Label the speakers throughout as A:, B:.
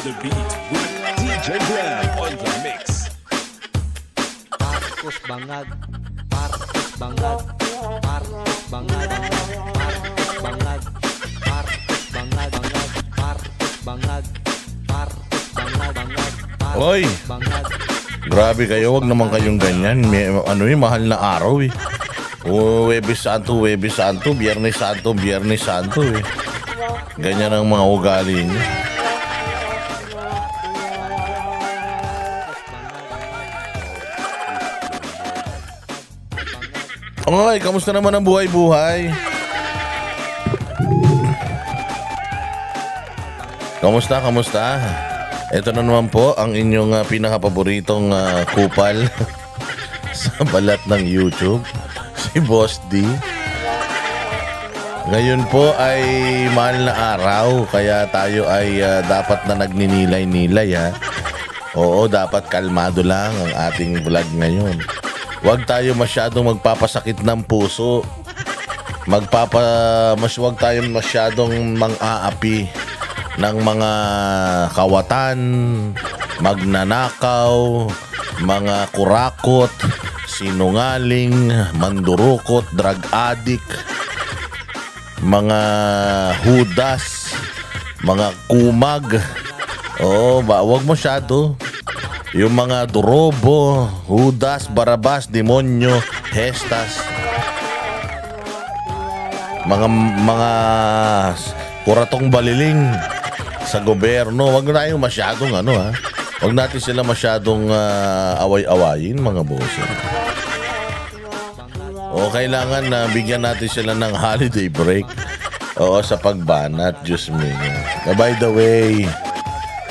A: the beat with DJ Glenn on the mix.
B: Marcos Bangag, Marcos Bangag, Marcos Bangag, Marcos Bangag, Marcos Bangag, Marcos Bangag, Marcos Bangag,
C: Oy, grabe kayo, wag naman kayong ganyan. May, mahal na araw eh. Webes Santo, Biyernes Santo, Biyernes Santo eh. Ganyan ang mga ugali niyo. Oy, kamusta naman ang buhay-buhay? Kamusta? Ito na naman po ang inyong pinakapaboritong kupal sa balat ng YouTube, si Boss D. Ngayon po ay mahal na araw, kaya tayo ay dapat na nagninilay-nilay ha. Oo, dapat kalmado lang ang ating vlog ngayon. Huwag tayo masyadong magpapasakit ng puso. Huwag tayo masyadong mang-aapi ng mga kawatan, magnanakaw, mga kurakot, sinungaling, mandurukot, drug addict, mga hudas, mga kumag. Oo, huwag masyado. Yung mga durobo, hudas, barabas, demonyo, hestas, mga kuratong baliling sa gobyerno. Huwag na tayong masyadong huwag natin sila masyadong away-awayin, mga boss. O kailangan na bigyan natin sila ng holiday break. Oo, sa pagbanat, Diyos me. By the way,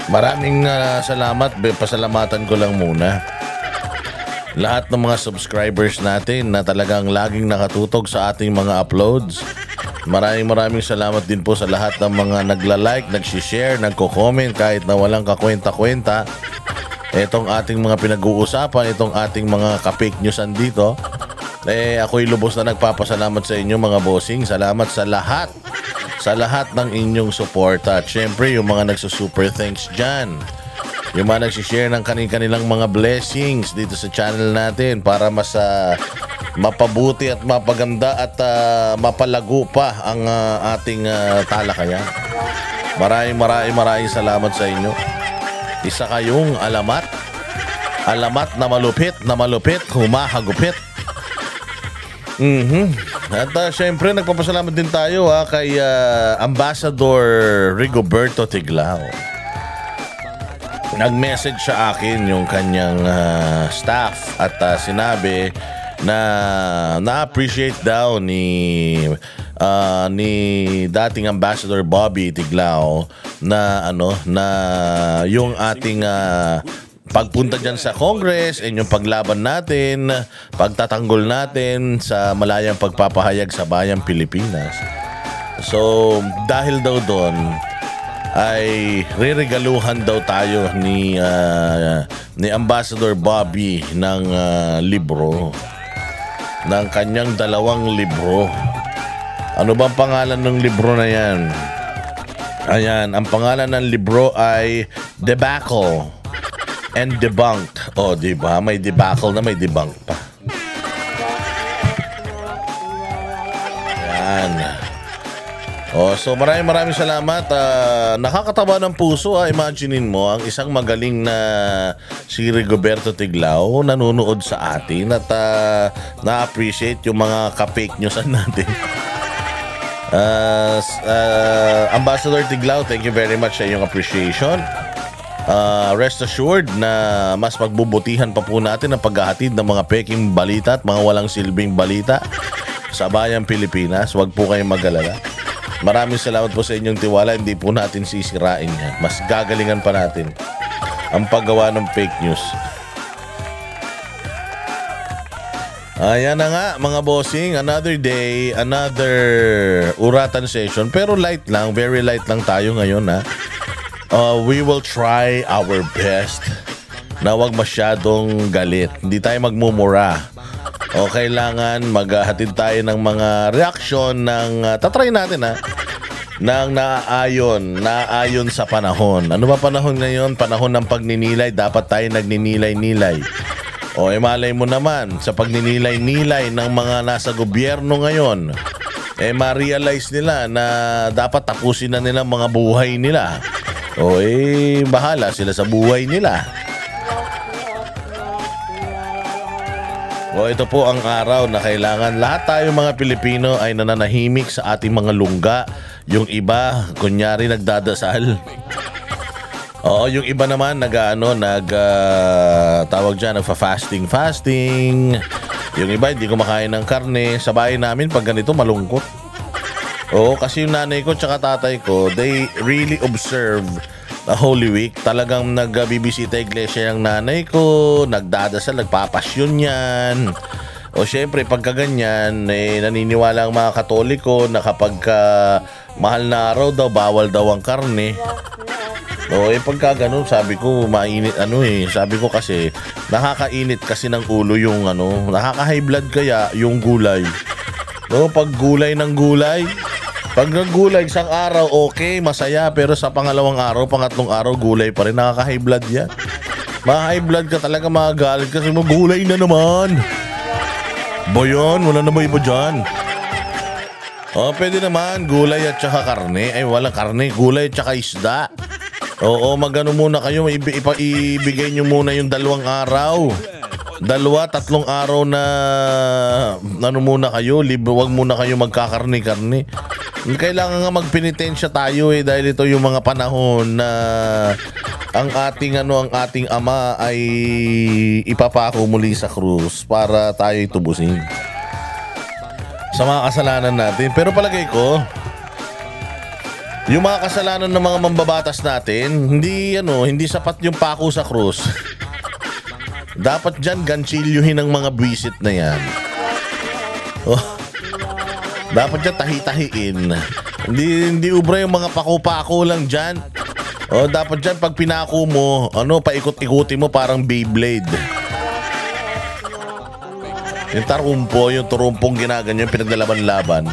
C: maraming salamat. Pasalamatan ko lang muna lahat ng mga subscribers natin na talagang laging nakatutog sa ating mga uploads. Maraming salamat din po sa lahat ng mga nagla-like, nag-share, nagko-comment kahit na walang kakwenta-kwenta. Itong ating mga pinag-uusapan, itong ating mga ka-fake newsan dito. Ako'y lubos na nagpapasalamat sa inyo, mga bossing. Salamat sa lahat ng inyong suporta. At syempre, yung mga nagsusuper thanks dyan, yung mga nagsishare ng kanilang mga blessings dito sa channel natin para mas mapabuti at mapaganda at mapalago pa ang ating talakayan. Maraming salamat sa inyo. Isa kayong alamat na malupit, humahagupit. At syempre nagpapasalamat din tayo kay Ambassador Rigoberto Tiglao. Nag-message sa akin yung kanyang staff at sinabi na na-appreciate daw ni dating Ambassador Bobby Tiglao na yung ating pagpunta dyan sa Congress and yung paglaban natin, pagtatanggol natin sa malayang pagpapahayag sa bayang Pilipinas. So dahil daw doon ay reregaluhan daw tayo ni Ambassador Bobby ng libro, ng kanyang 2 libro. Ano bang pangalan ng libro na yan? Ayan, ang pangalan ng libro ay Debacle and Debunked. O, diba? May debacle na may debunk pa. Ayan. So maraming salamat. Nakakataba ng puso. Imaginein mo ang isang magaling na si Rigoberto Tiglao nanonood sa atin at na-appreciate yung mga ka-fake newsan natin. Ambassador Tiglao, thank you very much sa iyong appreciation. Rest assured na mas magbubutihan pa po natin ang paghahatid ng mga peking balita at mga walang silbing balita sa bayang Pilipinas. Huwag po kayong mag-alala. Maraming salamat po sa inyong tiwala. Hindi po natin sisirain yan. Mas gagalingan pa natin ang paggawa ng fake news. Ayan na nga, mga bossing. Another day, another uratan session. Pero light lang, very light lang tayo ngayon ha. We will try our best na wag masyadong galit. Hindi tayo magmumura. O kailangan maghatid tayo ng mga reaksyon ng tatry natin ng naaayon sa panahon. Ano ba panahon ngayon? Panahon ng pagninilay. Dapat tayo nagninilay-nilay. O malay mo naman, sa pagninilay-nilay ng mga nasa gobyerno ngayon, ma-realize nila na dapat tapusin na nila mga buhay nila. O bahala sila sa buhay nila. O ito po ang araw na kailangan lahat tayo mga Pilipino ay nananahimik sa ating mga lungga. Yung iba, kunyari nagdadasal. Oo, yung iba naman tawag dyan, nagfa-fasting. Yung iba hindi kumakain ng karne. Sa bahay namin pag ganito malungkot. Oo, kasi yung nanay ko tsaka tatay ko, they really observe the Holy Week. Talagang nagbibisita iglesia yung nanay ko, nagdadasal, nagpapasyon yan. O syempre pagka ganyan, naniniwala ang mga Katoliko na kapag mahal na araw daw, bawal daw ang karne. O pagka ganun, sabi ko mainit sabi ko kasi nakakainit kasi ng ulo yung nakaka-high blood kaya yung gulay. No, pag gulay ng gulay, pag naggulay isang araw okay, masaya, pero sa pangalawang araw, pangatlong araw gulay pa rin, nakaka-high blood yan. Ma-high blood ka talaga, magagalit kasi mo gulay na naman. Boyon, wala na ba iba dyan? O pwede naman gulay at saka karne. Ay walang karne, gulay at saka isda. Oo, magano muna kayo, ibigay nyo muna yung 2 araw. 2, 3 araw na muna kayo, wag muna kayo magkakarni-karni. Kailangan nga magpenitensya tayo dahil ito yung mga panahon na ang ating ama ay ipapako muli sa krus para tayo tubusin sa mga kasalanan natin. Pero palagay ko, yung mga kasalanan ng mga mambabatas natin, hindi sapat yung pako sa krus. Dapat dyan ganchilyuhin ng mga buwisit na yan. Dapat dyan tahi-tahiin. Hindi ubra yung mga pako-pako lang dyan. Dapat dyan pag pinako mo, paikot-ikuti mo parang Beyblade. Yung turumpong ginaganyan, pinaglalaban-laban.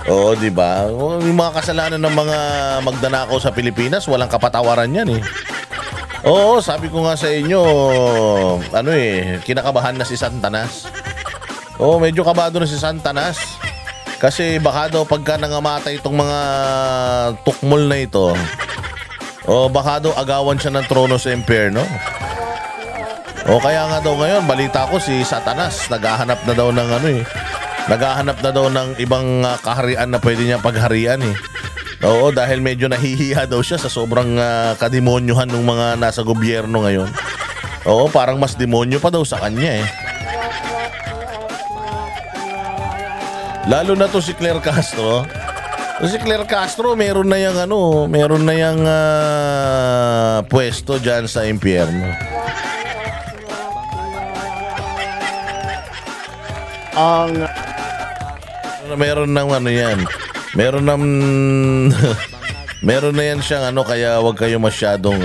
C: Oo, di ba? Yung mga kasalanan ng mga magdanakaw sa Pilipinas, walang kapatawaran yan eh. Oo, sabi ko nga sa inyo, kinakabahan na si Santanas. Oo, medyo kabado na si Santanas. Kasi baka daw pagka nangamatay itong mga tukmol na ito, baka daw agawan siya ng trono sa impyerno. Kaya nga daw ngayon, balita ko si Satanas, naghahanap na daw ng ibang kaharian na pwede niya pagharian eh. Oo, dahil medyo nahihiya daw siya sa sobrang kademonyuhan ng mga nasa gobyerno ngayon. Oo, parang mas demonyo pa daw sa kanya eh. Lalo na to si Claire Castro. Si Claire Castro, meron na yang pwesto dyan sa impyerno. Meron ng yan. Meron na yan siyang kaya wag kayo masyadong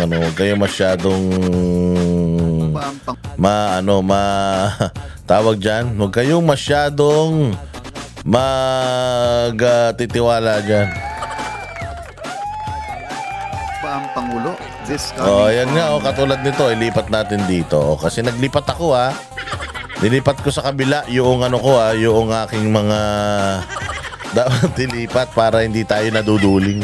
C: tawag diyan, wag kayong masyadong titiwala diyan.
D: Ang Pangulo
C: yan nga katulad nito, ilipat natin dito. Kasi naglipat ako nilipat ko sa kabila yung yung aking mga dapat dilipat para hindi tayo naduduling.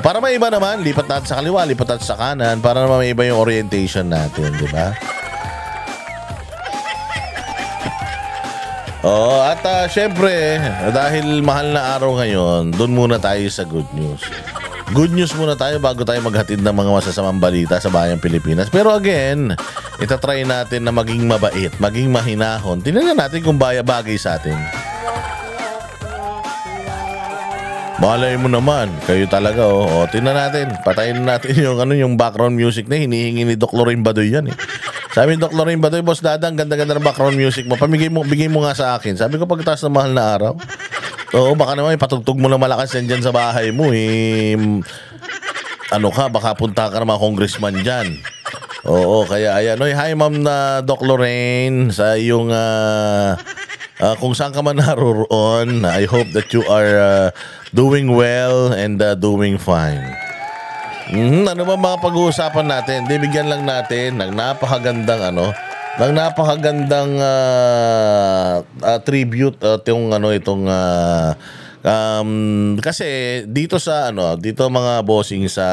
C: Para may iba naman, lipat natin sa kaliwa, lipat natin sa kanan para naman may iba yung orientation natin, di ba? At syempre, dahil mahal na araw ngayon, doon muna tayo sa good news. Good news muna tayo bago tayo maghatid ng mga masasamang balita sa bayang Pilipinas. Pero again, itatry natin na maging mabait, maging mahinahon. Tingnan natin kung bagay sa atin. Malay mo naman, kayo talaga tingnan natin, patayin natin yung background music na hinihingi ni Doc Lorraine Badoy yan eh. Sabi ni Doc Lorraine Badoy, Boss Dadang, ganda-ganda ng background music mo, bigay mo nga sa akin. Sabi ko pagkatapos ng mahal na araw. Baka naman ipatugtog mo na malakas yan dyan sa bahay mo baka punta ka naman congressman dyan. Kaya ayan, hi ma'am na Doc Lorraine sa iyong Kung saan ka man naroon, I hope that you are doing well and doing fine. Ano ba mga pag-uusapan natin? Bigyan lang natin ng napakagandang tribute kasi dito mga bossing sa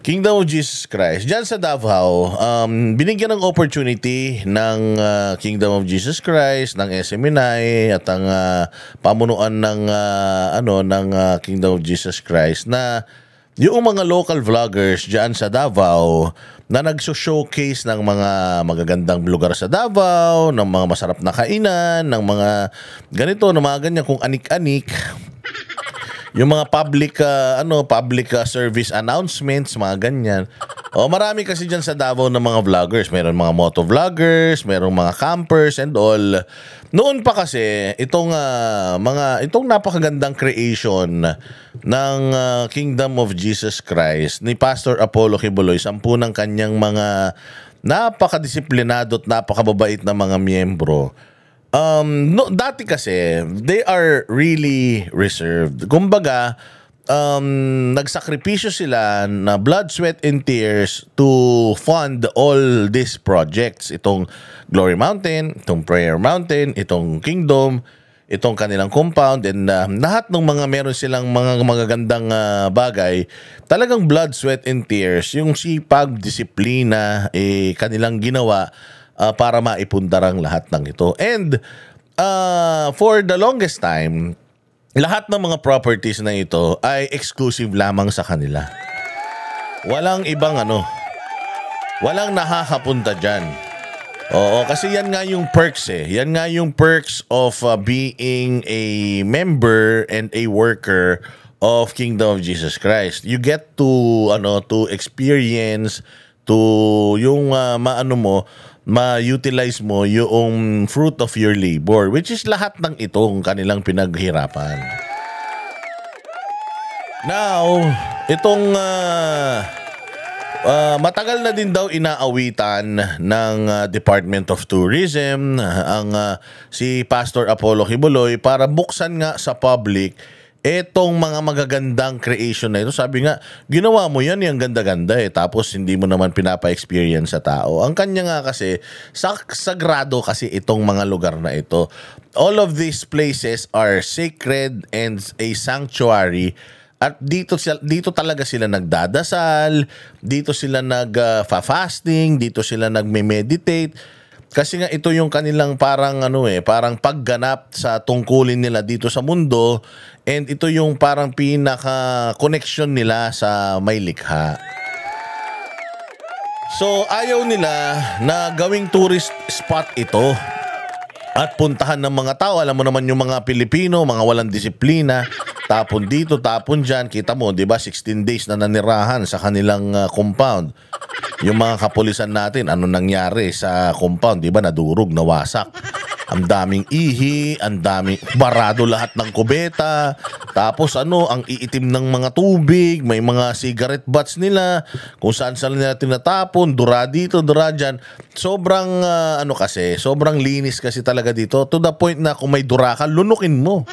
C: Kingdom of Jesus Christ, diyan sa Davao, binigyan ng opportunity ng Kingdom of Jesus Christ, ng SMNI at ang pamunuan ng Kingdom of Jesus Christ na yung mga local vloggers diyan sa Davao na nagso-showcase ng mga magagandang lugar sa Davao, ng mga masarap na kainan, ng mga ganito, ng mga ganyan kung anik-anik. Yung mga public service announcements, mga ganyan. Marami kasi diyan sa Davao ng mga vloggers. Meron mga moto vloggers, merong mga campers and all. Noon pa kasi itong napakagandang creation ng Kingdom of Jesus Christ ni Pastor Apollo Kibuloy, 10 ng kanyang mga napakadisiplinado at napakababait na mga miyembro. Dati kasi they are really reserved. Kumbaga, nagsakripisyo sila na blood, sweat, and tears to fund all these projects. Itong Glory Mountain, itong Prayer Mountain, itong Kingdom, itong kanilang compound, and lahat ng mga meron silang mga magagandang bagay, talagang blood, sweat, and tears, yung sipag, disiplina, kanilang ginawa para maipundarang lahat ng ito. And for the longest time, lahat ng mga properties na ito ay exclusive lamang sa kanila. Walang ibang walang nakakapunta dyan. Oo, kasi yan nga yung perks Yan nga yung perks of being a member and a worker of Kingdom of Jesus Christ. You get to experience, to yung ma-utilize mo yung fruit of your labor, which is lahat ng itong kanilang pinaghirapan. Now, itong matagal na din daw inaawitan ng Department of Tourism si Pastor Apollo Kibuloy para buksan nga sa public etong mga magagandang creation na ito. Sabi nga, ginawa mo yan, yung ganda-ganda tapos hindi mo naman pinapa-experience sa tao. Ang kanya nga kasi, sagrado kasi itong mga lugar na ito. All of these places are sacred and a sanctuary. At dito talaga sila nagdadasal, dito sila nag-fasting, dito sila nagme-meditate. Kasi nga ito yung kanilang parang pagganap sa tungkulin nila dito sa mundo, and ito yung parang pinaka-connection nila sa may likha. So ayaw nila na gawing tourist spot ito at puntahan ng mga tao. Alam mo naman yung mga Pilipino, mga walang disiplina, tapon dito, tapon dyan. Kita mo, di ba, 16 days na nanirahan sa kanilang compound. Yung mga kapulisan natin, ano nangyari sa compound, di ba, nadurog, nawasak. Ang daming ihi, ang daming barado lahat ng kubeta. Tapos ang iitim ng mga tubig, may mga cigarette butts nila, kung saan nila tinatapon, dura dito, dura dyan. Sobrang sobrang linis kasi talaga dito, to the point na kung may dura ka, lunukin mo.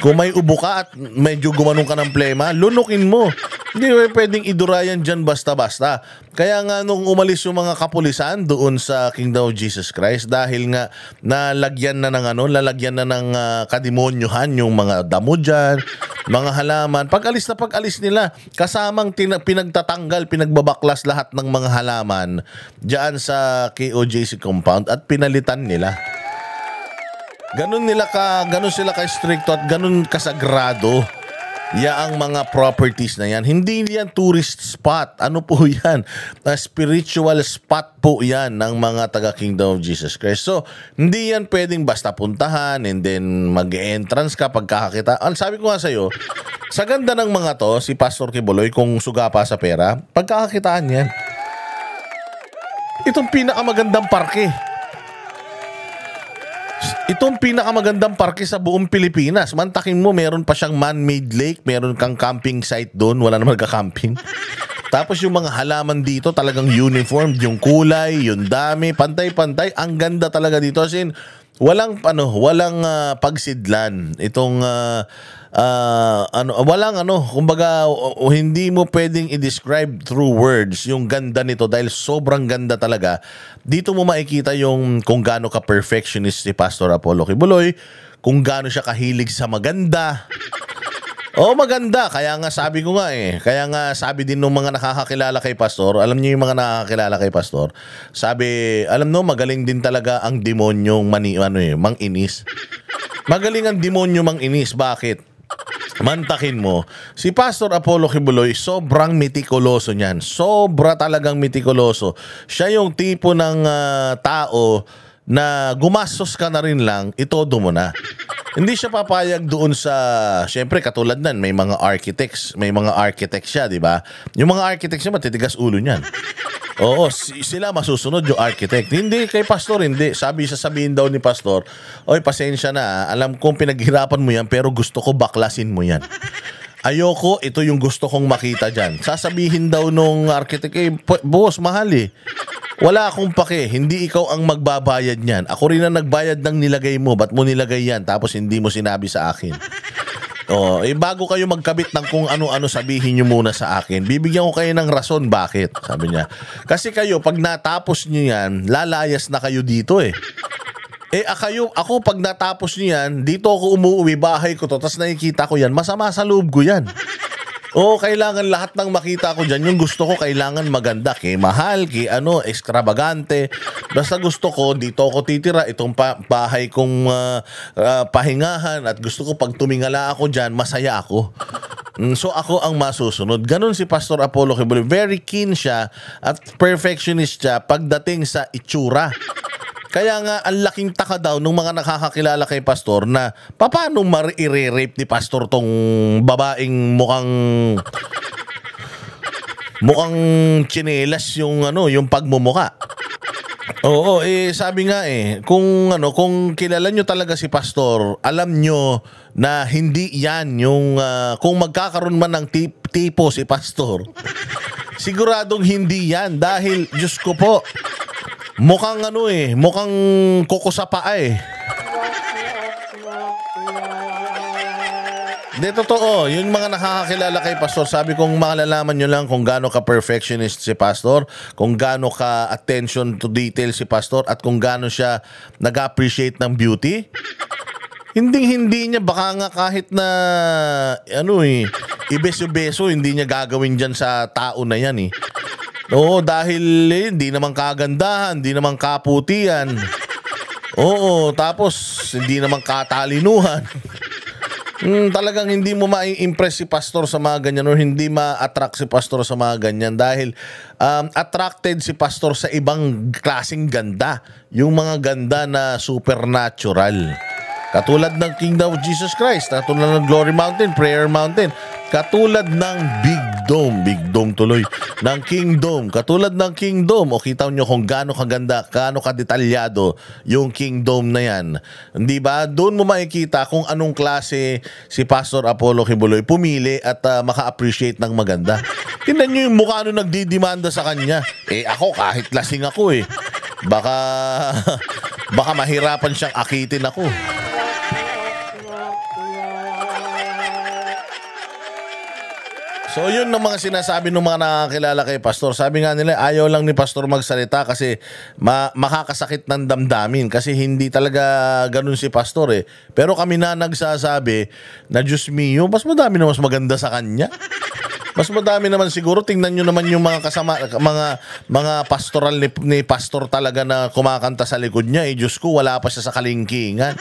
C: Kung may ubo ka at medyo gumanong ka ng plema, lunukin mo. Hindi pwedeng idurayan dyan basta-basta. Kaya nga nung umalis yung mga kapulisan doon sa Kingdom of Jesus Christ, dahil nga lalagyan na ng kademonyohan yung mga damo dyan, mga halaman. Pag-alis nila, kasamang pinagtatanggal, pinagbabaklas lahat ng mga halaman dyan sa KOJC compound at pinalitan nila. Ganun sila ka-stricto at ganun kasagrado yaang mga properties na yan. Hindi yan tourist spot. Ano po yan? Spiritual spot po yan ng mga taga Kingdom of Jesus Christ. So, hindi yan pwedeng basta puntahan and then mag-entrance ka pagkakakita. Sabi ko nga sa'yo, sa ganda ng mga to, si Pastor Kibuloy, kung suga pa sa pera, pagkakakitaan yan. Itong pinakamagandang parke. Itong pinakamagandang parke sa buong Pilipinas. Mantakin mo, meron pa siyang man-made lake, meron kang camping site doon, wala naman ka-camping. Tapos yung mga halaman dito talagang uniform, yung kulay, yung dami, pantay-pantay. Ang ganda talaga dito. As in, walang pagsidlan itong kumbaga hindi mo pwedeng i-describe through words yung ganda nito dahil sobrang ganda talaga. Dito mo makikita yung kung gaano ka perfectionist si Pastor Apollo Kibuloy, kung gaano siya kahilig sa maganda. Maganda. Kaya nga sabi ko nga Kaya nga sabi din ng mga nakakakilala kay Pastor, alam niyo yung mga nakakakilala kay Pastor, sabi, magaling din talaga ang demonyong manginis. Magaling ang demonyo manginis. Bakit? Mantakin mo, si Pastor Apollo Kibuloy, sobrang mitikuloso niyan. Sobra talagang mitikuloso. Siya yung tipo ng tao na gumastos ka na rin lang, itodo mo na. Hindi siya papayag doon sa, syempre katulad nan, may mga architects siya, di ba? Yung mga architects niya matitigas ulo niyan. Oo, sila masusunod yung architect. Hindi, kay Pastor hindi. Sabihin daw ni Pastor, oy, pasensya na, alam kong pinaghirapan mo yan, pero gusto ko baklasin mo yan. Ayoko, ito yung gusto kong makita dyan. Sasabihin daw nung architect, boss, mahal wala akong pake, hindi ikaw ang magbabayad niyan. Ako rin ang nagbayad ng nilagay mo, ba't mo nilagay yan? Tapos hindi mo sinabi sa akin. Bago kayo magkabit ng kung ano-ano, sabihin nyo muna sa akin. Bibigyan ko kayo ng rason bakit, sabi niya. Kasi kayo, pag natapos nyo yan, lalayas na kayo dito ako pag natapos nyo yan, dito ako umuwi, bahay ko to, tapos nakikita ko yan, masama sa loob ko yan. Kailangan lahat ng makita ko dyan, yung gusto ko kailangan maganda, mahal, extravagante. Basta gusto ko, dito ako titira, itong bahay kong pahingahan, at gusto ko pag tumingala ako dyan, masaya ako. So ako ang masusunod. Ganon si Pastor Apollo Kibuloy. Very keen siya at perfectionist siya pagdating sa itsura. Kaya nga, ang laking taka daw nung mga nakakakilala kay Pastor na paano i-rape ni Pastor tong babaeng mukhang tsinelas yung pagmumuka. Oo, sabi nga kung kilala nyo talaga si Pastor, alam nyo na hindi yan yung kung magkakaroon man ng tipo si Pastor, siguradong hindi yan dahil Diyos ko po, mukhang mukhang kuko sa paa Hindi, totoo. Yung mga nakakakilala kay Pastor, sabi kong malalaman nyo lang kung gaano ka perfectionist si Pastor, kung gaano ka attention to detail si Pastor, at kung gaano siya nag-appreciate ng beauty. Hindi niya, baka nga kahit na ibeso-beso, hindi niya gagawin dyan sa tao na yan Oo, dahil hindi naman kagandahan, hindi naman kaputian. Oo, tapos hindi naman katalinuhan. Talagang hindi mo ma-impress si Pastor sa mga ganyan, or hindi ma-attract si Pastor sa mga ganyan dahil attracted si Pastor sa ibang klaseng ganda. Yung mga ganda na supernatural. Katulad ng Kingdom of Jesus Christ, katulad ng Glory Mountain, Prayer Mountain, katulad ng Big Dome tuloy, ng Kingdom, katulad ng Kingdom. Kita nyo kung gaano kaganda, gaano kadetalyado yung Kingdom na yan. Di ba? Doon mo makikita kung anong klase si Pastor Apollo Kibuloy pumili at maka-appreciate ng maganda. Tingnan nyo yung mukha nung nagdidemanda sa kanya. Ako, kahit lasing ako baka mahirapan siyang akitin ako. So yun ang mga sinasabi ng mga nakakilala kay Pastor. Sabi nga nila, ayaw lang ni Pastor magsalita kasi makakasakit ng damdamin. Kasi hindi talaga ganun si Pastor Pero kami na nagsasabi na Diyos mio, mas madami na mas maganda sa kanya. Mas madami naman siguro. Tingnan nyo naman yung mga kasama, mga pastoral ni Pastor talaga na kumakanta sa likod niya. Diyos ko, wala pa siya sa kalingkingan.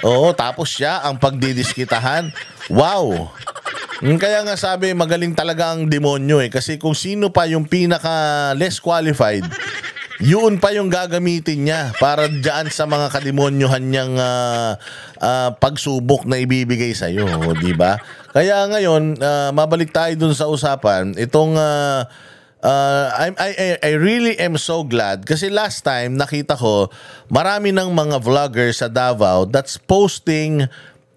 C: Oo, tapos siya ang pagdidiskitahan. Wow! Kaya nga sabi, magaling talaga ang demonyo kasi kung sino pa yung pinaka less qualified, yun pa yung gagamitin niya para dyan sa mga kademonyohan niyang pagsubok na ibibigay sa iyo, di ba? Kaya ngayon, mabalik tayo dun sa usapan. Itong I really am so glad kasi last time nakita ko marami ng mga vloggers sa Davao that's posting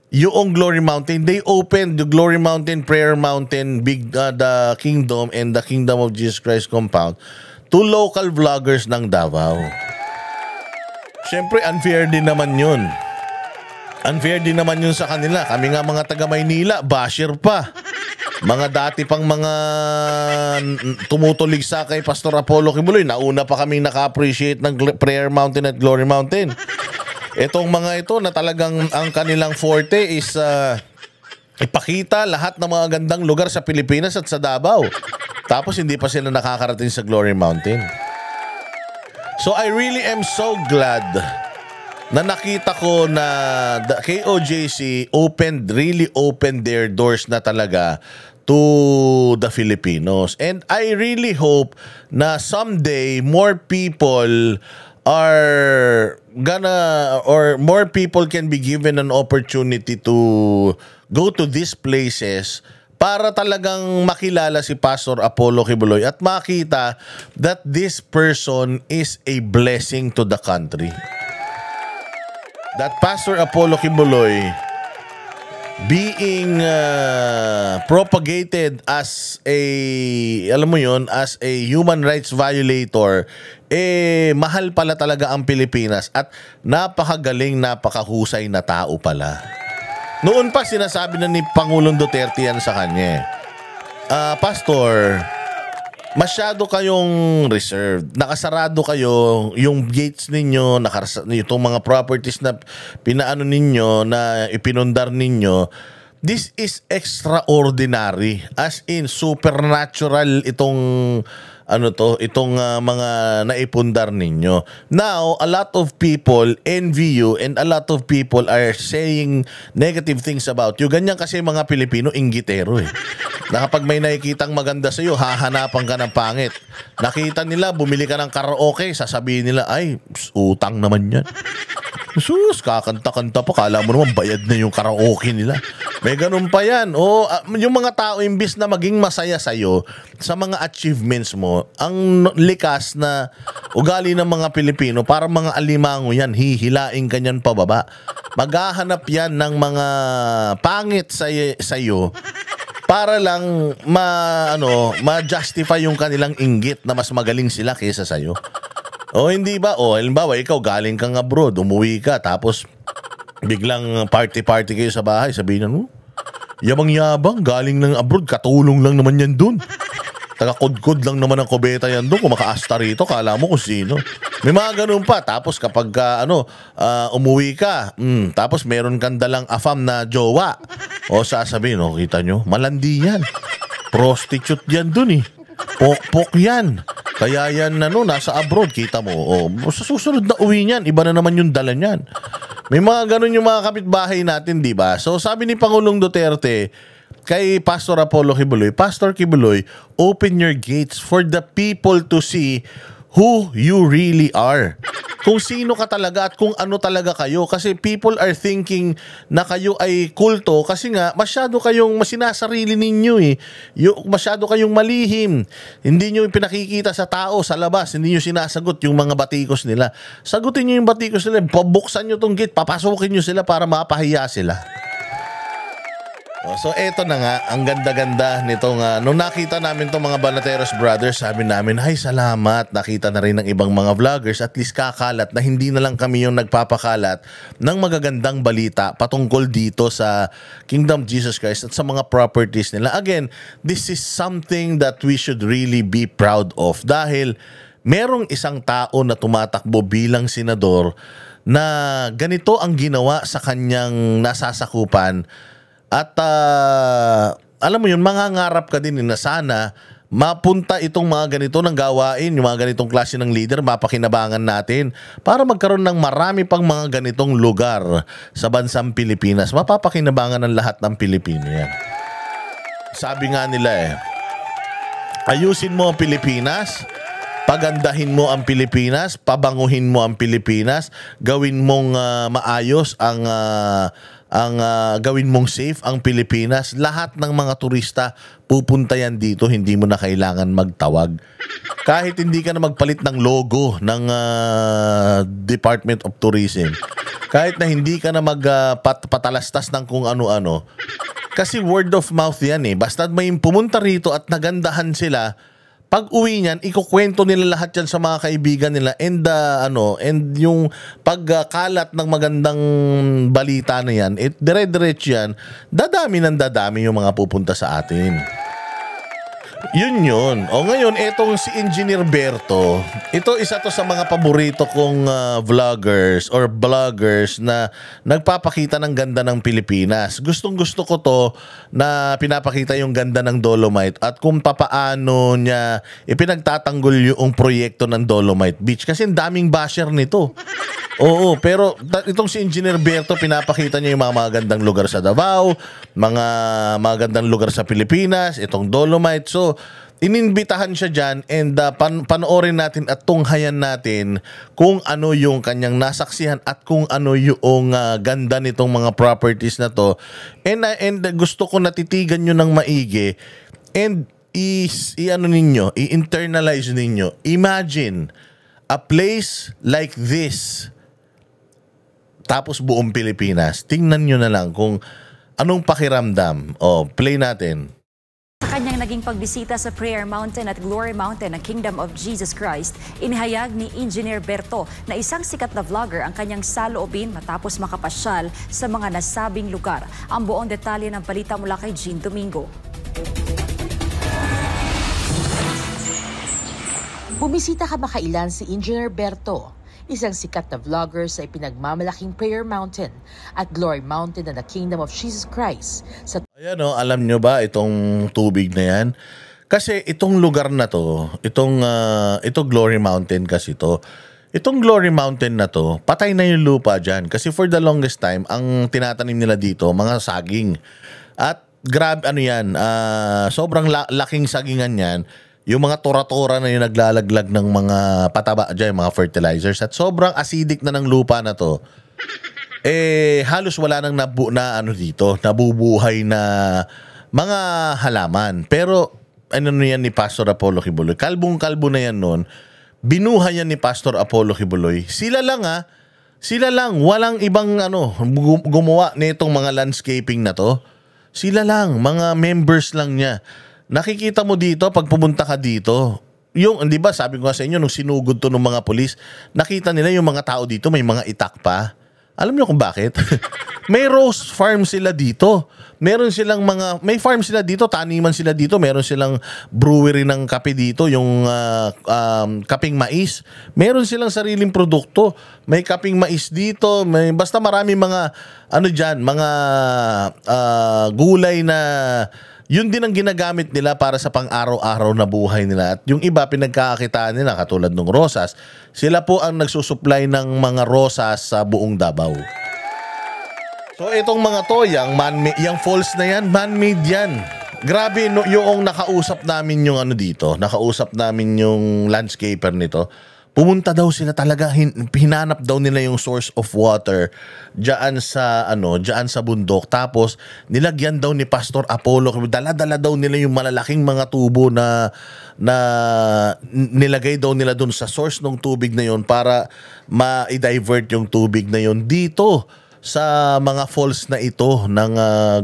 C: yung Glory Mountain. They opened the Glory Mountain, Prayer Mountain, the Kingdom and the Kingdom of Jesus Christ compound to local vloggers ng Davao. Siyempre, unfair din naman yun. Unfair din naman yun sa kanila. Kami nga mga taga Maynila, basher pa. Mga dati pang mga tumutulig sa kay Pastor Apollo Kibuloy. Nauna pa kaming naka-appreciate ng Prayer Mountain at Glory Mountain. Itong mga ito na talagang ang kanilang forte is ipakita lahat ng mga gandang lugar sa Pilipinas at sa Davao. Tapos hindi pa sila nakakarating sa Glory Mountain. So I really am so glad na nakita ko na the KOJC really opened their doors na talaga to the Filipinos. And I really hope na someday more people more people can be given an opportunity to go to these places para talagang makilala si Pastor Apollo Kibuloy at makita that this person is a blessing to the country. That Pastor Apollo Kibuloy being propagated as as a human rights violator, mahal pala talaga ang Pilipinas at napakagaling, napakahusay na tao pala. Noon pa sinasabi na ni Pangulong Duterte yan sa kanya. Pastor, masyado kayong reserved. Nakasarado kayo, yung gates ninyo, itong mga properties na pinaano ninyo, na ipinundar ninyo. This is extraordinary. As in, supernatural itong mga naipundar ninyo. Now, a lot of people envy you and a lot of people are saying negative things about you. Ganyan kasi mga Pilipino, inggitero eh. Na kapag may nakikitang maganda sa'yo, hahanapan ka ng pangit. Nakita nila, bumili ka ng karaoke, sasabihin nila, ay, utang naman yan. Sus, kakanta-kanta pa, kala mo naman bayad na yung karaoke nila. May ganun pa yan. Yung mga tao, imbis na maging masaya sa'yo sa mga achievements mo, ang likas na ugali ng mga Pilipino, para mga alimango yan, hihilaing kanyan pababa. Maghahanap yan ng mga pangit sa'yo para lang ma-justify yung kanilang inggit na mas magaling sila kaysa sa'yo. Hindi ba? Halimbawa, ikaw galing kang abroad, umuwi ka, tapos biglang party-party kayo sa bahay, sabihin na, yabang-yabang, galing ng abroad, katulong lang naman yan dun. Taga-kudkod lang naman ang kubeta yan dun, kung makaasta rito, kala mo kung sino. May mga ganun pa. Tapos kapag umuwi ka, tapos meron kang dalang afam na jowa, sasabihin, kita nyo, malandi yan. Prostitute yan dun eh. Pok-pok yan. Kaya yan nasa abroad, kita mo. Sa susunod na uwi niyan, iba na naman yung dala niyan. May mga ganun yung mga kapitbahay natin, di ba? So sabi ni Pangulong Duterte kay Pastor Apollo Kibuloy, Pastor Kibuloy, open your gates for the people to see who you really are. Kung sino ka talaga at kung ano talaga kayo. Kasi people are thinking na kayo ay kulto kasi nga masyado kayong masinasarili ninyo eh. Masyado kayong malihim. Hindi nyo pinakikita sa tao sa labas. Hindi nyo sinasagot yung mga batikos nila. Sagutin nyo yung batikos nila. Pabuksan nyo tong gate. Papasukin nyo sila para mapahiya sila. So eto na nga, ang ganda-ganda nitong nung nakita namin tong mga Banateros Brothers, sabi namin, ay salamat, nakita na rin ng ibang mga vloggers, at least kakalat na hindi na lang kami yung nagpapakalat ng magagandang balita patungkol dito sa Kingdom of Jesus Christ at sa mga properties nila. Again, this is something that we should really be proud of dahil merong isang tao na tumatakbo bilang senador na ganito ang ginawa sa kanyang nasasakupan. At alam mo yun, mangangarap ka din na sana mapunta itong mga ganito ng gawain, yung mga ganitong klase ng leader, mapakinabangan natin para magkaroon ng marami pang mga ganitong lugar sa bansang Pilipinas. Mapapakinabangan ng lahat ng Pilipino yan. Sabi nga nila ayusin mo ang Pilipinas, pagandahin mo ang Pilipinas, pabanguhin mo ang Pilipinas, gawin mong maayos gawin mong safe ang Pilipinas. Lahat ng mga turista pupunta yan dito, hindi mo na kailangan magtawag. Kahit hindi ka na magpalit ng logo ng Department of Tourism. Kahit na hindi ka na magpatalastas ng kung ano-ano. Kasi word of mouth yan eh. Basta may pumunta rito at nagandahan sila, Pag uwi niyan, ikukwento nila lahat yan sa mga kaibigan nila and yung pagkalat ng magandang balita na yan, dire-diretso yan, dadami yung mga pupunta sa atin. Yun. O ngayon, etong si Engineer Berto, ito isa to sa mga paborito kong vloggers or bloggers na nagpapakita ng ganda ng Pilipinas. Gustong-gusto ko to na pinapakita yung ganda ng Dolomite at kung papaano niya ipinagtatanggol yung proyekto ng Dolomite Beach. Kasi ang daming basher nito. Oo, pero itong si Engineer Berto, pinapakita niya yung mga magandang lugar sa Davao, mga magandang lugar sa Pilipinas, itong Dolomite. So, ininbitahan siya dyan and panoorin natin at tunghayan natin kung ano yung kanyang nasaksihan at kung ano yung ganda nitong mga properties na to. And gusto ko natitigan nyo ng maigi and i-internalize ninyo. Imagine a place like this tapos buong Pilipinas. Tingnan nyo na lang kung anong pakiramdam. Play natin.
E: Sa kanyang naging pagbisita sa Prayer Mountain at Glory Mountain ng Kingdom of Jesus Christ, inihayag ni Engineer Berto na isang sikat na vlogger ang kanyang saloobin matapos makapasyal sa mga nasabing lugar. Ang buong detalye ng balita mula kay Jean Domingo.
F: Bumisita kamakailan si Engineer Berto, isang sikat na vlogger sa ipinagmamalaking Prayer Mountain at Glory Mountain na the Kingdom of Jesus Christ.
C: Ayan alam nyo ba itong tubig na yan? Kasi itong lugar na to, itong Glory Mountain kasi to, itong Glory Mountain na to, patay na yung lupa dyan. Kasi for the longest time, ang tinatanim nila dito, mga saging. At grab, sobrang laking sagingan yan. Yung mga tora-tora na yung naglalaglag ng mga pataba dyan, mga fertilizers. At sobrang acidic na ng lupa na to. Halos wala nang dito, nabubuhay na mga halaman. Pero, yan ni Pastor Apollo Kibuloy? Kalbong-kalbo na yan noon. Binuhay yan ni Pastor Apollo Kibuloy. Sila lang, walang ibang gumawa nitong mga landscaping na to. Sila lang, mga members lang niya. Nakikita mo dito, pag pumunta ka dito, yung, di ba, sabi ko nga sa inyo, nung sinugod to ng mga pulis, nakita nila yung mga tao dito, may mga itak pa. Alam niyo kung bakit? May rose farm sila dito. May farm sila dito, taniman sila dito, meron silang brewery ng kape dito, yung kaping mais. Meron silang sariling produkto. May kaping mais dito, basta marami mga, mga gulay na yun din ang ginagamit nila para sa pang-araw-araw na buhay nila. At yung iba, pinagkakakitaan nila, katulad ng rosas, sila po ang nagsusupply ng mga rosas sa buong Davao. So itong mga to, yung falls na yan, man-made yan. Grabe, yung nakausap namin yung nakausap namin yung landscaper nito. Pumunta daw sila talaga, hinanap daw nila yung source of water diyan sa bundok. Tapos nilagyan daw ni Pastor Apollo, dala-dala daw nila yung malalaking mga tubo na nilagay daw nila doon sa source ng tubig na yon para ma-divert yung tubig na yon dito sa mga falls na ito ng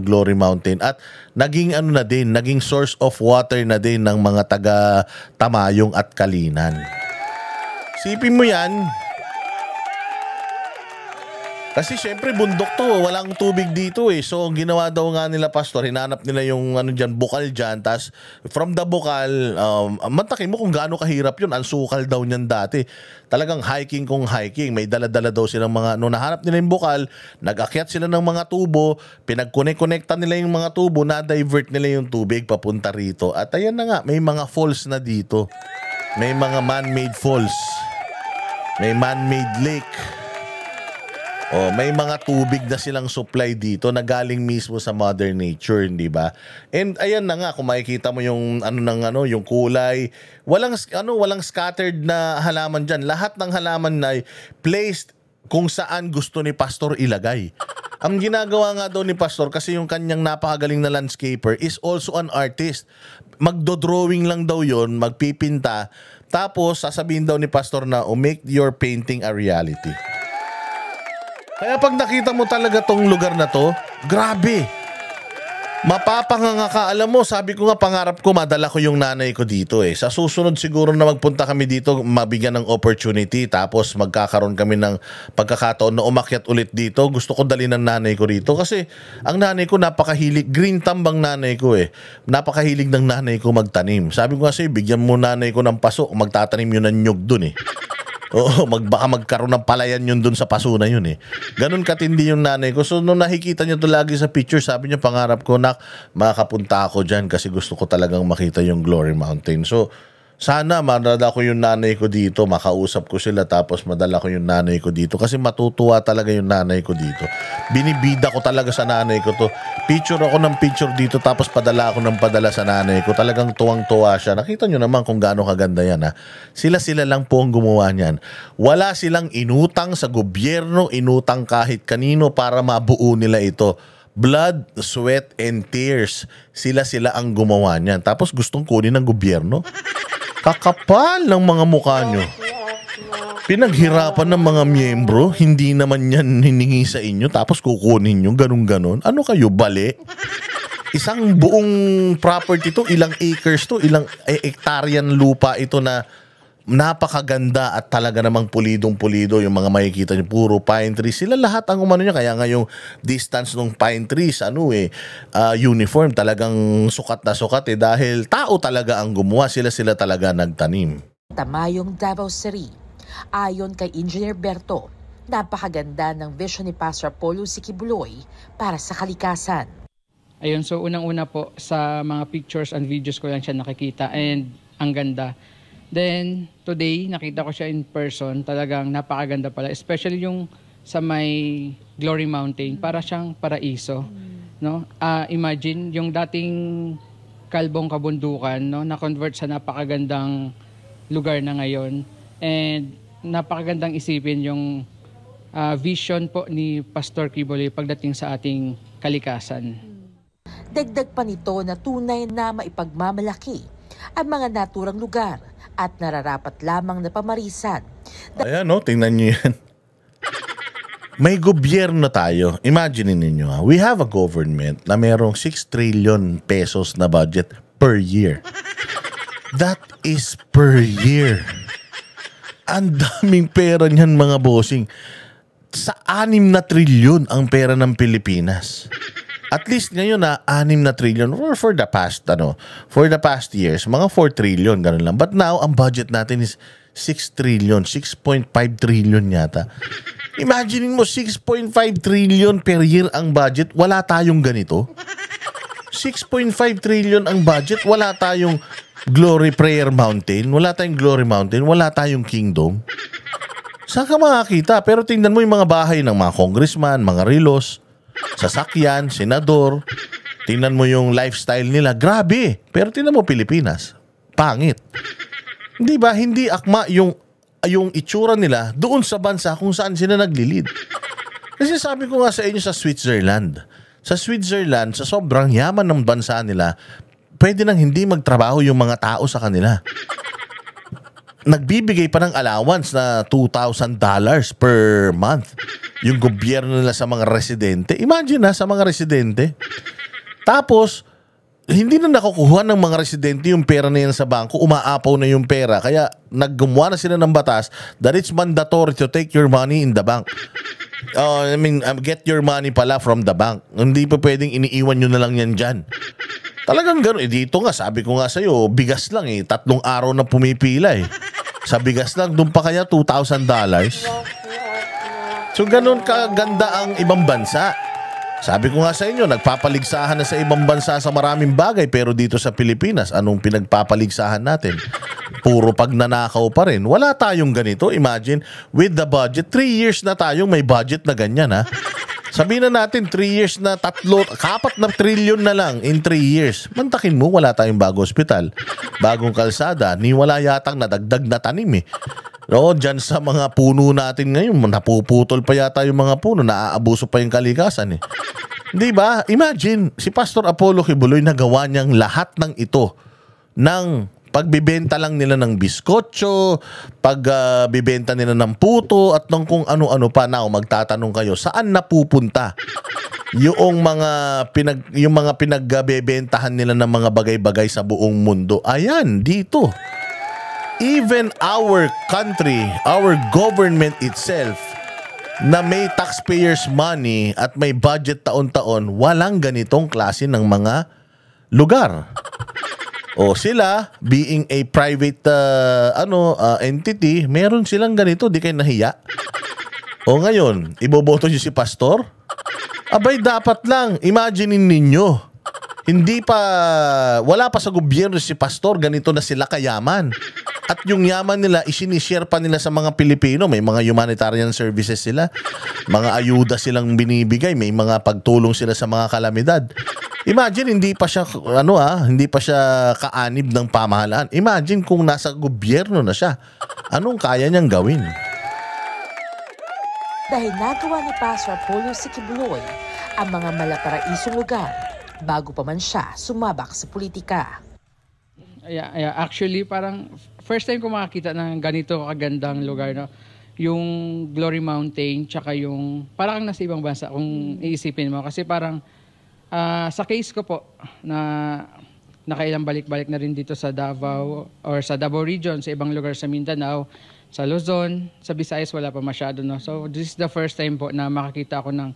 C: Glory Mountain. At naging naging source of water na din ng mga taga Tamayong at Kalinan. Sipin mo yan. Kasi syempre bundok to, walang tubig dito So ginawa daw nga nila, Pastor, hinanap nila yung bukal dyan. Tas from the bukal, mantakin mo kung gaano kahirap yun. Ang sukal daw niyan dati. Talagang hiking. May dala-dala daw silang mga, nung nahanap nila yung bukal, nag-akyat sila ng mga tubo, pinag-connect-connecta nila yung mga tubo, na-divert nila yung tubig papunta rito. At ayan na nga, may mga falls na dito. May mga man-made falls. May man-made lake. May mga tubig na silang supply dito na galing mismo sa Mother Nature, di ba? And ayan na nga, kung makikita mo yung yung kulay, walang scattered na halaman diyan. Lahat ng halaman na placed kung saan gusto ni Pastor ilagay. Ang ginagawa nga daw ni Pastor, kasi yung kanyang napakagaling na landscaper is also an artist. Magdo-drawing lang daw yon, magpipinta. Tapos, sasabihin daw ni Pastor na, make your painting a reality. Kaya pag nakita mo talaga tong lugar na to, grabe. Mapapanganga ka. Alam mo, sabi ko nga, pangarap ko, madala ko yung nanay ko dito eh. Sa susunod siguro na magpunta kami dito, mabigyan ng opportunity, tapos magkakaroon kami ng pagkakataon na umakyat ulit dito. Gusto ko dali ng nanay ko rito kasi ang nanay ko napakahilig, green thumb ang nanay ko eh. Napakahilig ng nanay ko magtanim. Sabi ko kasi, bigyan mo nanay ko ng paso, magtatanim yun ng nyug dun eh. Oo, baka magkaroon ng palayan yun dun sa paso na yun eh. Ganun katindi yung nanay ko. So nung nakikita niya to lagi sa picture, sabi niya, pangarap ko, nak, makapunta ako dyan kasi gusto ko talagang makita yung Glory Mountain. So sana madala ko yung nanay ko dito, makausap ko sila, tapos madala ko yung nanay ko dito kasi matutuwa talaga yung nanay ko dito. Binibida ko talaga sa nanay ko to. Picture ako ng picture dito, tapos padala ako ng padala sa nanay ko. Talagang tuwang-tuwa siya. Nakita nyo naman kung gaano kaganda yan ha. Sila lang po ang gumawa niyan. Wala silang inutang sa gobyerno, inutang kahit kanino para mabuo nila ito. Blood, sweat, and tears. Sila ang gumawa niyan. Tapos gustong kunin ng gobyerno. Kakapal ng mga mukha nyo. Pinaghirapan ng mga miyembro, hindi naman yan hiningi sa inyo, tapos kukunin nyo, ganun-ganon. Ano kayo, bali? Isang buong property to, ilang acres to, ilang hektaryan lupa ito na napakaganda at talaga namang pulidong-pulido. Yung mga makikita nyo, puro pine trees. Sila lahat ang umano niya. Kaya nga yung distance ng pine trees, uniform, talagang sukat na sukat eh. Dahil tao talaga ang gumawa. Sila talaga nagtanim.
F: Tamayong Davao City. Ayon kay Engineer Berto, napakaganda ng vision ni Pastor Apollo Sikibuloy para sa kalikasan.
G: Ayun, so unang-una po sa mga pictures and videos ko lang siya nakikita and ang ganda. Then, today, nakita ko siya in person. Talagang napakaganda pala. Especially yung sa may Glory Mountain. Para siyang paraiso. No? Imagine, yung dating kalbong kabundukan, no? Na-convert sa napakagandang lugar na ngayon. And napakagandang isipin yung vision po ni Pastor Kibuloy pagdating sa ating kalikasan.
F: Dagdag pa nito na tunay na maipagmamalaki ang mga naturang lugar at nararapat lamang na pamarisan.
C: Ayan tingnan nyo yan. May gobyerno tayo. Imagine ninyo we have a government na merong 6 trillion pesos na budget per year. That is per year. Ang daming pera niyan mga bossing. Sa 6 na trilyon ang pera ng Pilipinas. At least ngayon 6 na trillion for the past years, mga 4 trillion, ganun lang. But now, ang budget natin is 6 trillion, 6.5 trillion yata. Imagine mo, 6.5 trillion per year ang budget, wala tayong ganito. 6.5 trillion ang budget, wala tayong Glory Prayer Mountain, wala tayong Glory Mountain, wala tayong Kingdom. Saan ka makakita? Pero tingnan mo yung mga bahay ng mga congressman, mga relos, sasakyan, senador. Tingnan mo yung lifestyle nila. Grabe. Pero tingnan mo Pilipinas. Pangit. Hindi ba? Hindi akma yung itsura nila doon sa bansa kung saan sila naglilid. Kasi sabi ko nga sa inyo sa Switzerland. Sa Switzerland, sa sobrang yaman ng bansa nila, pwede nang hindi magtrabaho yung mga tao sa kanila. Nagbibigay pa ng allowance na $2,000 per month yung gobyerno nila sa mga residente. Imagine sa mga residente. Tapos, hindi na nakukuha ng mga residente yung pera na yan sa bangko. Umaapaw na yung pera. Kaya naggumawa na sila ng batas that it's mandatory to take your money in the bank. Get your money pala from the bank. Hindi pa pwedeng iniiwan nyo na lang yan dyan. Talagang gano'n. Dito nga, sabi ko nga sa'yo, bigas lang 3 araw na pumipila Sa bigas lang, doon pa kaya $2,000. So gano'n kaganda ang ibang bansa. Sabi ko nga sa inyo, nagpapaligsahan na sa ibang bansa sa maraming bagay, pero dito sa Pilipinas, anong pinagpapaligsahan natin? Puro pagnanakaw pa rin. Wala tayong ganito. Imagine, with the budget, 3 years na tayong may budget na ganyan Sabihin na natin 3 years na 4 na trilyon na lang in 3 years. Mantakin mo, wala tayong bagong ospital, bagong kalsada, ni wala yatang nadagdag na tanim dyan sa mga puno natin ngayon, napuputol pa yata yung mga puno, naaabuso pa yung kalikasan Di ba? Imagine, si Pastor Apollo Kibuloy nagawa niyang lahat ng ito ng pagbibenta lang nila ng biskotso, pagbibenta nila ng puto, at ng kung ano-ano pa. Now, magtatanong kayo, saan napupunta yung mga pinagbebentahan nila ng mga bagay-bagay sa buong mundo. Ayan, dito. Even our country, our government itself, na may taxpayers money at may budget taon-taon, walang ganitong klase ng mga lugar. O sila, being a private entity, meron silang ganito, di kayo nahiya. O ngayon, iboboto niyo si pastor? Abay, dapat lang, imaginein ninyo. Wala pa sa gobyerno si pastor, ganito na sila kayaman. At yung yaman nila, isinishare pa nila sa mga Pilipino. May mga humanitarian services sila. Mga ayuda silang binibigay. May mga pagtulong sila sa mga kalamidad. Imagine, hindi pa siya kaanib ng pamahalaan. Imagine kung nasa gobyerno na siya. Anong kaya niyang gawin?
F: Dahil nagawa ni Pastor Apollo Sikibuloy ang mga malaparaisong lugar bago pa man siya sumabak sa politika.
G: Yeah, actually, parang first time ko makakita ng ganito kagandang lugar, no? Yung Glory Mountain, tsaka yung parang nasa ibang bansa kung iisipin mo. Kasi parang sa case ko po, na nakailang balik-balik na rin dito sa Davao or sa Davao region, sa ibang lugar sa Mindanao, sa Luzon, sa Visayas wala pa masyado, no? So this is the first time po na makakita ako ng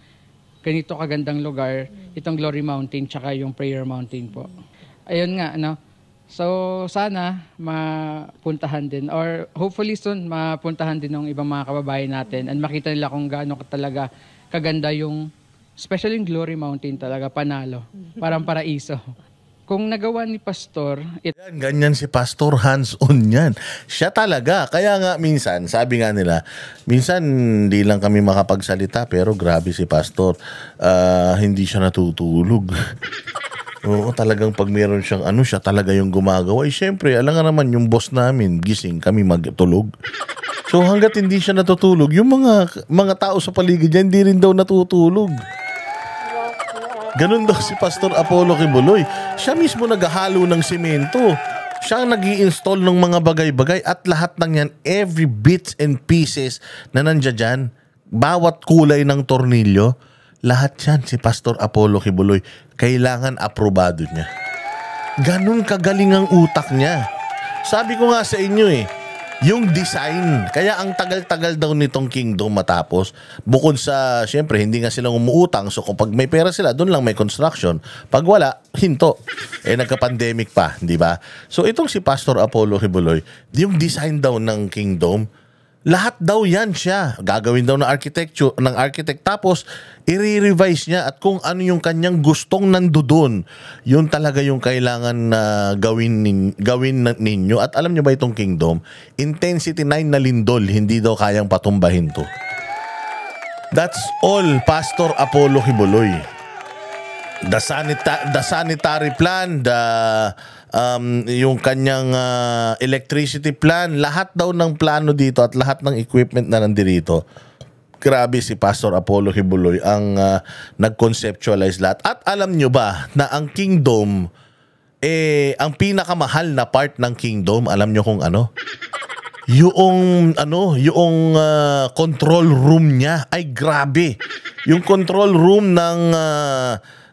G: ganito kagandang lugar, itong Glory Mountain tsaka yung Prayer Mountain po. Ayun nga, no? So sana mapuntahan din, or hopefully soon mapuntahan din ng ibang mga kababayan natin and makita nila kung gaano talaga kaganda yung, especially yung Glory Mountain talaga, panalo. Parang paraiso. Kung nagawa ni Pastor,
C: Ganyan si Pastor, hands-on yan. Siya talaga. Kaya nga minsan, sabi nga nila, minsan hindi lang kami makapagsalita, pero grabe si Pastor. Hindi siya natutulog. Oo, talagang pag meron siyang siya talaga yung gumagawa. Siyempre, alam nga naman yung boss namin, gising kami magtulog. So hanggat hindi siya natutulog, yung mga tao sa paligid niya, hindi rin daw natutulog. Ganun daw si Pastor Apollo Kibuloy. Siya mismo naghahalo ng simento. Siya ang nag-i-install ng mga bagay-bagay at lahat ng yan, every bits and pieces na nandiyan dyan, bawat kulay ng tornilyo, lahat yan si Pastor Apollo Kibuloy. Kailangan aprobado niya. Ganun kagaling ang utak niya. Sabi ko nga sa inyo yung design. Kaya ang tagal-tagal daw nitong kingdom matapos. Bukod sa, syempre, hindi nga silang umuutang. So kung pag may pera sila, doon lang may construction. Pag wala, hinto. Nagka-pandemic pa, di ba? So itong si Pastor Apollo Kibuloy, yung design daw ng kingdom, lahat daw yan siya. Gagawin daw ng architect. Tapos, i-revise niya at kung ano yung kanyang gustong nandoon, yun talaga yung kailangan na gawin ninyo. At alam niyo ba itong kingdom? Intensity 9 na lindol, hindi daw kayang patumbahin to. That's all, Pastor Apollo Kibuloy. The sanitary plan, yung kanyang electricity plan, lahat daw ng plano dito at lahat ng equipment na nandito. Grabe si Pastor Apollo Kibuloy ang nag-conceptualize lahat. At alam nyo ba na ang kingdom, ang pinakamahal na part ng kingdom, alam nyo kung ano? Yung control room niya. Ay grabe. Yung control room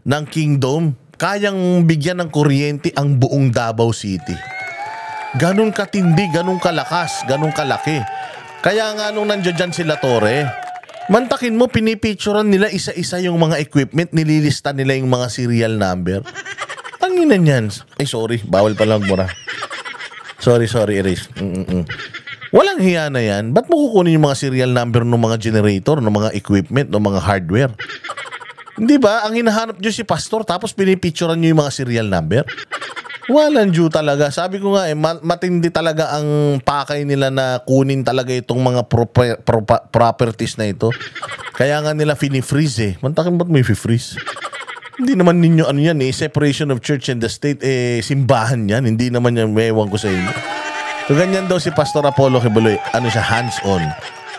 C: ng kingdom, kayang bigyan ng kuryente ang buong Davao City. Ganun katindi, ganun kalakas, ganun kalaki. Kaya nga nung nandiyan sila Torre, mantakin mo, pinipicturean nila isa-isa yung mga equipment, nililista nila yung mga serial number. Ang ina niyan. Ay sorry, bawal pa lang mura. Sorry, erase. Walang hiya na yan. Ba't mo kukunin yung mga serial number ng mga generator, ng mga equipment, ng mga hardware? Hindi ba? Ang hinahanap nyo si Pastor tapos pinipicturean nyo yung mga serial number? Walang due talaga. Sabi ko nga matindi talaga ang pakay nila na kunin talaga itong mga properties na ito. Kaya nga nila fini-freeze Mantakin ba't may fi-freeze? Hindi naman ninyo yan separation of church and the state, simbahan yan. Hindi naman yan, ewan ko sa inyo. So ganyan daw si Pastor Apollo Kibuloy. Siya, hands-on.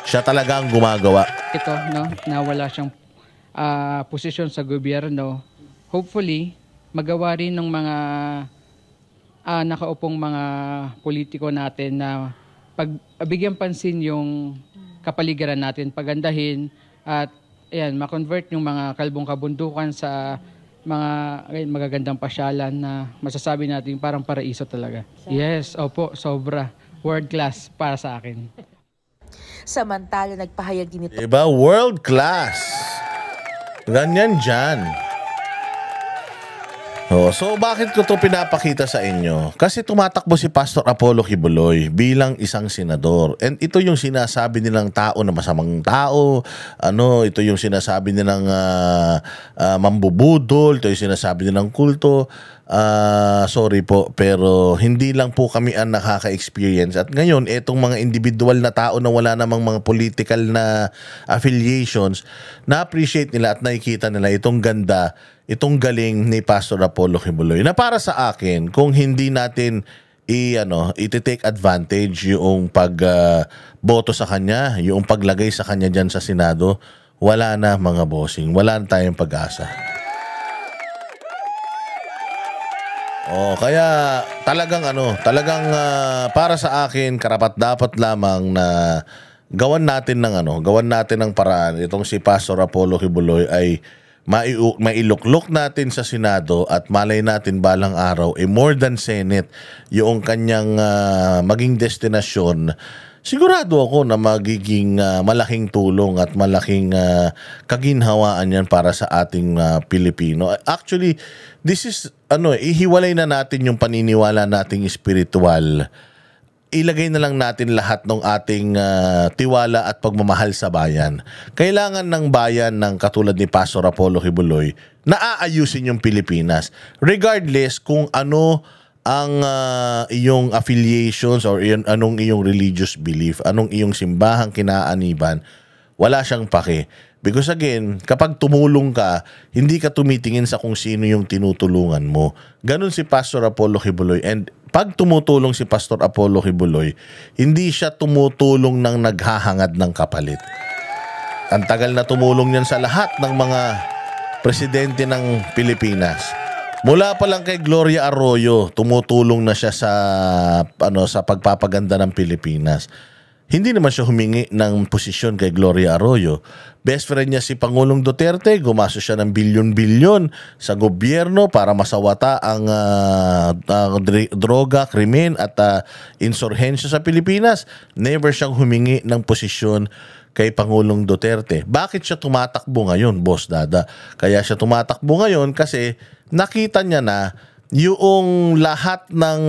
C: Siya talaga ang gumagawa.
G: Ito, no, na wala siyang posisyon sa gobyerno, hopefully, magawa rin ng mga nakaupong mga politiko natin na pagbigyan pansin yung kapaligiran natin, pagandahin at ayan, ma-convert yung mga kalbong kabundukan sa mga magagandang pasyalan na masasabi natin parang paraiso talaga. Yes, opo, sobra. World class para sa akin.
F: Samantala, nagpahayag din ito
C: Diba? World class. Ganyan dyan. So bakit ko to pinapakita sa inyo? Kasi tumatakbo si Pastor Apollo Kibuloy bilang isang senador. And ito yung sinasabi nilang tao na masamang tao. Ito yung sinasabi nilang mambubudol. Ito yung sinasabi nilang kulto. Sorry po, pero hindi lang po kami ang nakaka-experience. At ngayon, etong mga individual na tao na wala namang mga political na affiliations, na-appreciate nila at nakikita nila itong ganda, itong galing ni Pastor Apollo Kibuloy. Na para sa akin, kung hindi natin iti-take advantage yung boto sa kanya, yung paglagay sa kanya dyan sa Senado, wala na mga bossing. Wala na tayong pag-asa. Kaya talagang para sa akin karapat-dapat lamang na gawan natin ng paraan itong si Pastor Apollo Kibuloy ay mailuklok natin sa Senado at malay natin balang araw more than Senate yung kanyang maging destinasyon. Sigurado ako na magiging malaking tulong at malaking kaginhawaan yan para sa ating Pilipino. Actually, this is ihiwalay na natin yung paniniwala nating spiritual. Ilagay na lang natin lahat ng ating tiwala at pagmamahal sa bayan. Kailangan ng bayan ng katulad ni Pastor Apollo Kibuloy na aayusin yung Pilipinas. Regardless kung ano ang iyong affiliations or anong iyong religious belief, anong iyong simbahang kinaaniban, wala siyang pake. Because again, kapag tumulong ka, hindi ka tumitingin sa kung sino yung tinutulungan mo. Ganon si Pastor Apollo Kibuloy. And pag tumutulong si Pastor Apollo Kibuloy, hindi siya tumutulong ng naghahangad ng kapalit. Ang tagal na tumulong niyan sa lahat ng mga presidente ng Pilipinas. Mula pa lang kay Gloria Arroyo, tumutulong na siya sa pagpapaganda ng Pilipinas. Hindi naman siya humingi ng posisyon kay Gloria Arroyo. Best friend niya si Pangulong Duterte, gumastos siya ng bilyon-bilyon sa gobyerno para masawata ang droga, krimen at insurhensya sa Pilipinas. Never siyang humingi ng posisyon kay Pangulong Duterte. Bakit siya tumatakbo ngayon, Boss Dada? Kaya siya tumatakbo ngayon kasi nakita niya na yung lahat ng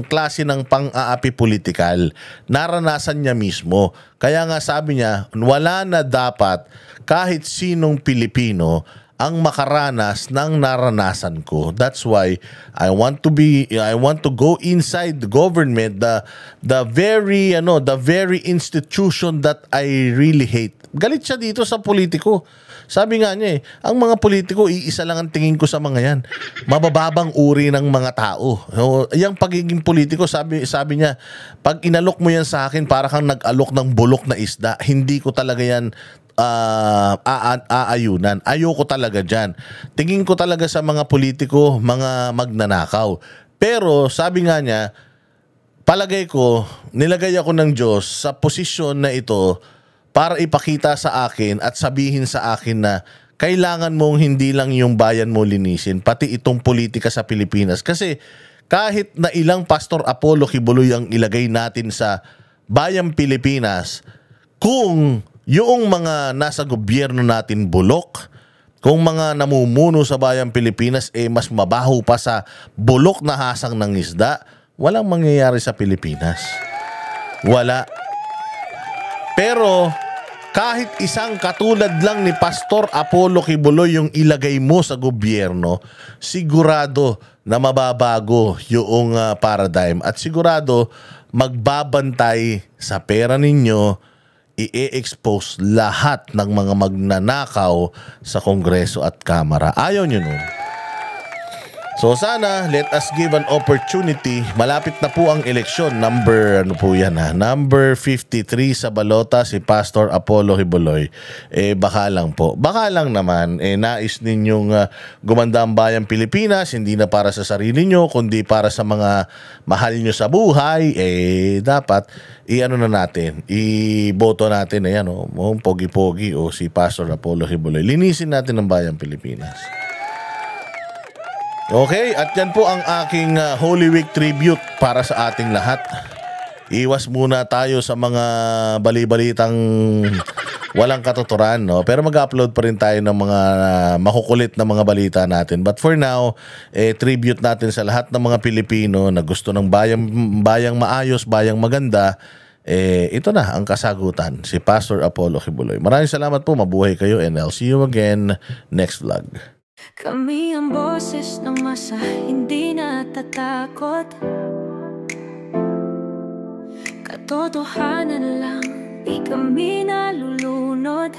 C: klase ng pang-aapi politikal, naranasan niya mismo. Kaya nga sabi niya, wala na dapat kahit sinong Pilipino ang makaranas ng naranasan ko. That's why I want to go inside the government, the very institution that I really hate. Galit siya dito sa politiko. Sabi nga niya ang mga politiko, iisa lang ang tingin ko sa mga yan. Mabababang uri ng mga tao. Yung pagiging politiko, sabi niya, pag inalok mo yan sa akin, para kang nag-alok ng bulok na isda. Hindi ko talaga yan aayunan. Ayoko talaga dyan. Tingin ko talaga sa mga politiko, mga magnanakaw. Pero sabi nga niya, palagay ko, nilagay ako ng Diyos sa posisyon na ito para ipakita sa akin at sabihin sa akin na kailangan mong hindi lang yung bayan mo linisin, pati itong politika sa Pilipinas. Kasi kahit na ilang Pastor Apollo Kibuloy ang ilagay natin sa bayang Pilipinas, kung yung mga nasa gobyerno natin bulok, kung mga namumuno sa bayang Pilipinas mas mabaho pa sa bulok na hasang ng isda, walang mangyayari sa Pilipinas. Wala. Pero kahit isang katulad lang ni Pastor Apollo Kibuloy yung ilagay mo sa gobyerno, sigurado na mababago yung paradigm at sigurado magbabantay sa pera ninyo, i-expose lahat ng mga magnanakaw sa Kongreso at Kamara. Ayaw nyo nun. So sana, let us give an opportunity. Malapit na po ang eleksyon. Number 53 sa balota si Pastor Apollo Hibuloy. Baka lang po. Baka lang naman, nais ninyong gumanda ang bayang Pilipinas, hindi na para sa sarili nyo, kundi para sa mga mahal nyo sa buhay. Dapat, i-ano na natin, i-boto natin, pogi-pogi o si Pastor Apollo Hibuloy. Linisin natin ang bayang Pilipinas. Okay, at yan po ang aking Holy Week tribute para sa ating lahat. Iwas muna tayo sa mga bali-balitang walang katuturan, no? Pero mag-upload pa rin tayo ng mga makukulit na mga balita natin. But for now, tribute natin sa lahat ng mga Pilipino na gusto ng bayang maayos, bayang maganda. Ito na ang kasagutan, si Pastor Apollo Hibuloy. Maraming salamat po, mabuhay kayo, and I'll see you again next vlog.
H: Kami ang boses ng masa, hindi natatakot. Katotohanan lang, di kami nalulunod.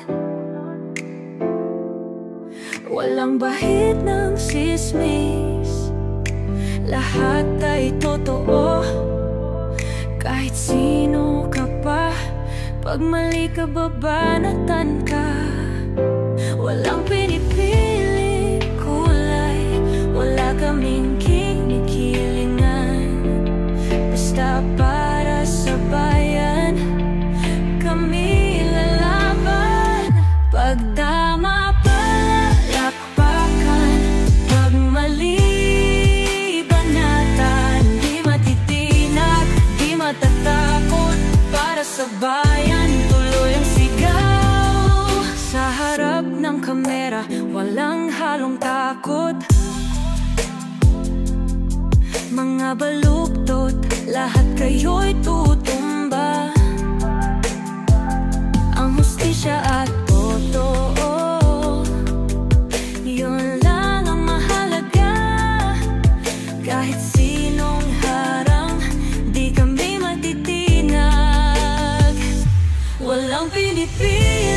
H: Walang bahid ng sismis, lahat ay totoo. Kahit sino ka pa, pag mali ka babanatan ka. Walang pinipili kulay, wala kaming kinikilingan. Basta para sa bayan, kami lalaban. Pagdama palakpakan, pag mali banatan. Di matitinag, di matatakot, para sa bayan tuloy ang sigaw. Sa harap ng kamera, walang halong takot. Mga baluktot, lahat kayo'y tutumba. Ang hustisya at totoo, yun lang ang mahalaga. Kahit sinong harang, di kami matitinag. Walang pinipili